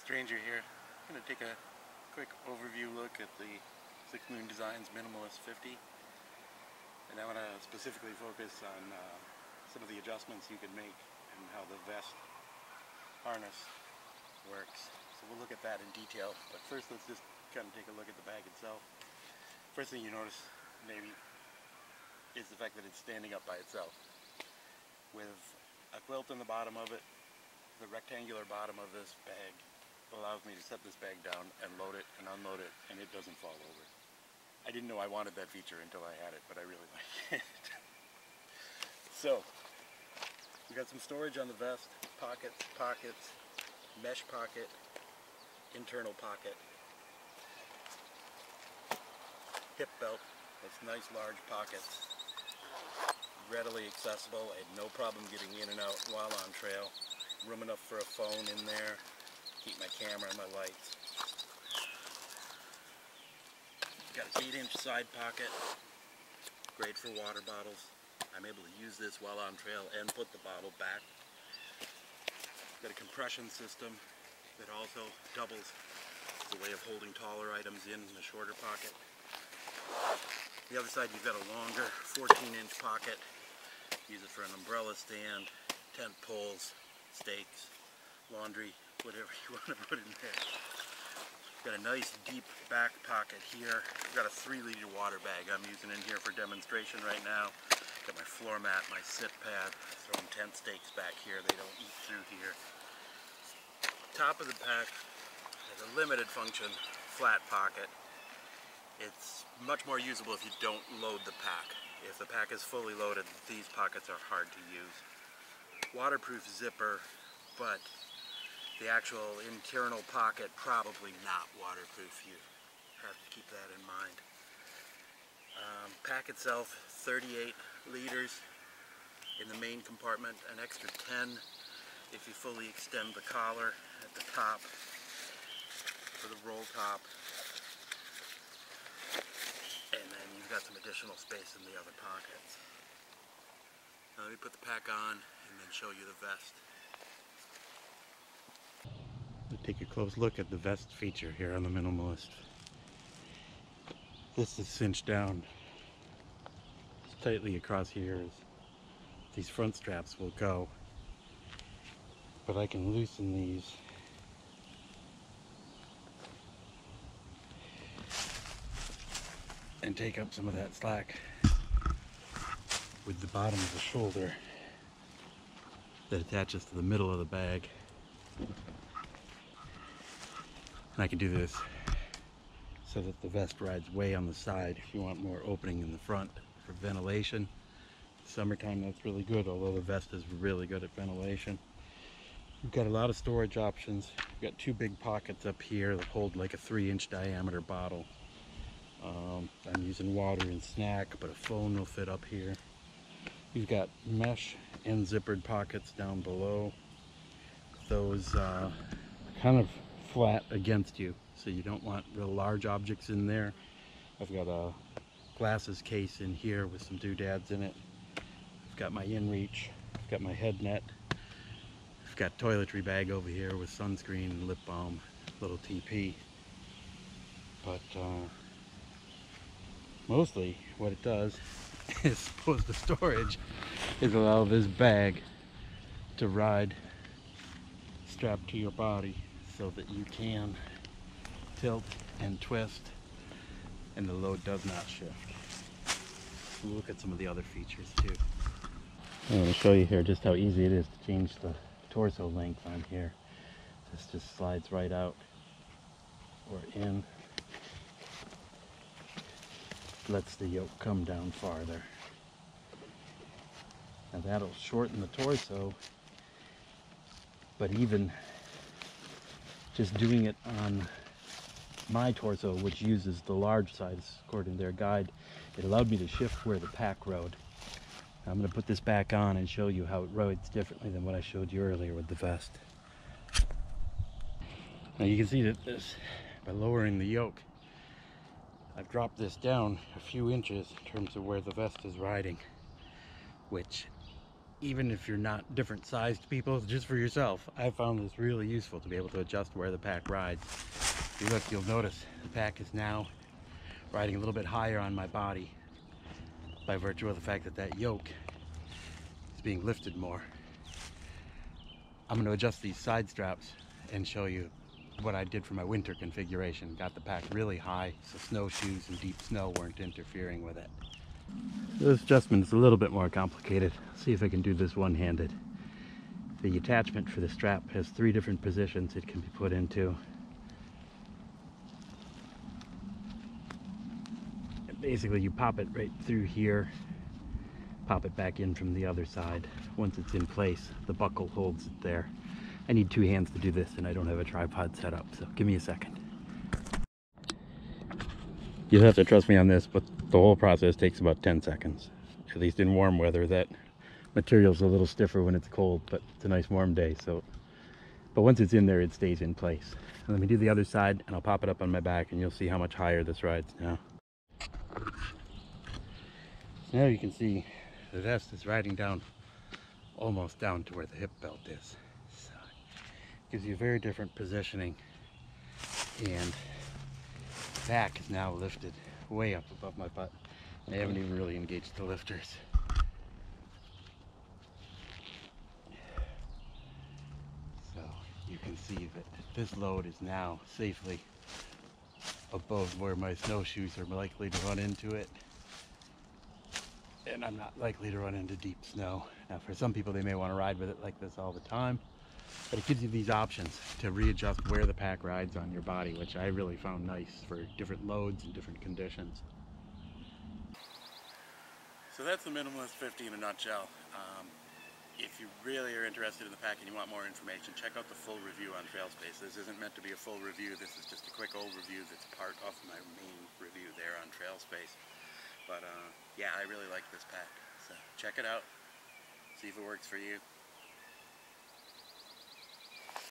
Stranger here. I'm going to take a quick overview look at the Six Moon Designs Minimalist 50, and I want to specifically focus on some of the adjustments you can make and how the vest harness works. So we'll look at that in detail, but first let's just kind of take a look at the bag itself. First thing you notice maybe is the fact that it's standing up by itself with a quilt in the bottom of it. The rectangular bottom of this bag allows me to set this bag down and load it and unload it, and it doesn't fall over. I didn't know I wanted that feature until I had it, but I really like it. So, we got some storage on the vest, pockets, mesh pocket, internal pocket, hip belt, that's nice large pockets, readily accessible. I had no problem getting in and out while on trail. Room enough for a phone in there, keep my camera and my lights. Got an 8-inch side pocket, great for water bottles. I'm able to use this while on trail and put the bottle back. Got a compression system that also doubles as a way of holding taller items in the shorter pocket. The other side you've got a longer 14-inch pocket. Use it for an umbrella stand, tent poles, stakes, laundry, whatever you want to put in there. Got a nice deep back pocket here. Got a 3-liter water bag I'm using in here for demonstration right now. Got my floor mat, my sit pad, throwing tent stakes back here. They don't eat through here. Top of the pack has a limited function flat pocket. It's much more usable if you don't load the pack. If the pack is fully loaded, these pockets are hard to use. Waterproof zipper, but the actual internal pocket probably not waterproof. You have to keep that in mind. Pack itself, 38 liters in the main compartment, an extra 10 if you fully extend the collar at the top for the roll top. And then you've got some additional space in the other pockets. Now let me put the pack on and then show you the vest. Take a close look at the vest feature here on the Minimalist. This is cinched down as tightly across here as these front straps will go, but I can loosen these and take up some of that slack with the bottom of the shoulder that attaches to the middle of the bag. And I can do this so that the vest rides way on the side if you want more opening in the front for ventilation. Summertime, that's really good, although the vest is really good at ventilation. You've got a lot of storage options. You've got 2 big pockets up here that hold like a 3-inch diameter bottle. I'm using water and snack, but a phone will fit up here. You've got mesh and zippered pockets down below. Those kind of flat against you, so you don't want real large objects in there. I've got a glasses case in here with some doodads in it. I've got my inReach, I've got my head net, I've got toiletry bag over here with sunscreen and lip balm, little TP. But mostly what it does is, opposed to storage, is allow this bag to ride strapped to your body so that you can tilt and twist and the load does not shift. We'll look at some of the other features too. I'm going to show you here just how easy it is to change the torso length on here. This just slides right out or in. Lets the yoke come down farther. Now that'll shorten the torso, but even just doing it on my torso, which uses the large size according to their guide, it allowed me to shift where the pack rode. I'm going to put this back on and show you how it rides differently than what I showed you earlier with the vest. Now you can see that this, by lowering the yoke, I've dropped this down a few inches in terms of where the vest is riding, which even if you're not different sized people, just for yourself, I found this really useful to be able to adjust where the pack rides. If you look, you'll notice the pack is now riding a little bit higher on my body by virtue of the fact that that yoke is being lifted more. I'm going to adjust these side straps and show you what I did for my winter configuration. Got the pack really high so snowshoes and deep snow weren't interfering with it. This adjustment is a little bit more complicated. Let's see if I can do this one-handed. The attachment for the strap has 3 different positions it can be put into. And basically you pop it right through here, pop it back in from the other side. Once it's in place, the buckle holds it there. I need 2 hands to do this and I don't have a tripod set up, so give me a second. You'll have to trust me on this, but the whole process takes about 10 seconds. At least in warm weather. That material's a little stiffer when it's cold, but it's a nice warm day, so. But once it's in there, it stays in place. Let me do the other side and I'll pop it up on my back and you'll see how much higher this rides now. Now you can see the vest is riding down almost down to where the hip belt is. So it gives you a very different positioning, and the back is now lifted way up above my butt. I haven't even really engaged the lifters. So you can see that this load is now safely above where my snowshoes are likely to run into it. And I'm not likely to run into deep snow. Now for some people, they may want to ride with it like this all the time, but it gives you these options to readjust where the pack rides on your body, which I really found nice for different loads and different conditions. So that's the Minimalist 50 in a nutshell. If you really are interested in the pack and you want more information, check out the full review on TrailSpace. This isn't meant to be a full review, this is just a quick overview that's part of my main review there on TrailSpace. But yeah, I really like this pack, so check it out, see if it works for you.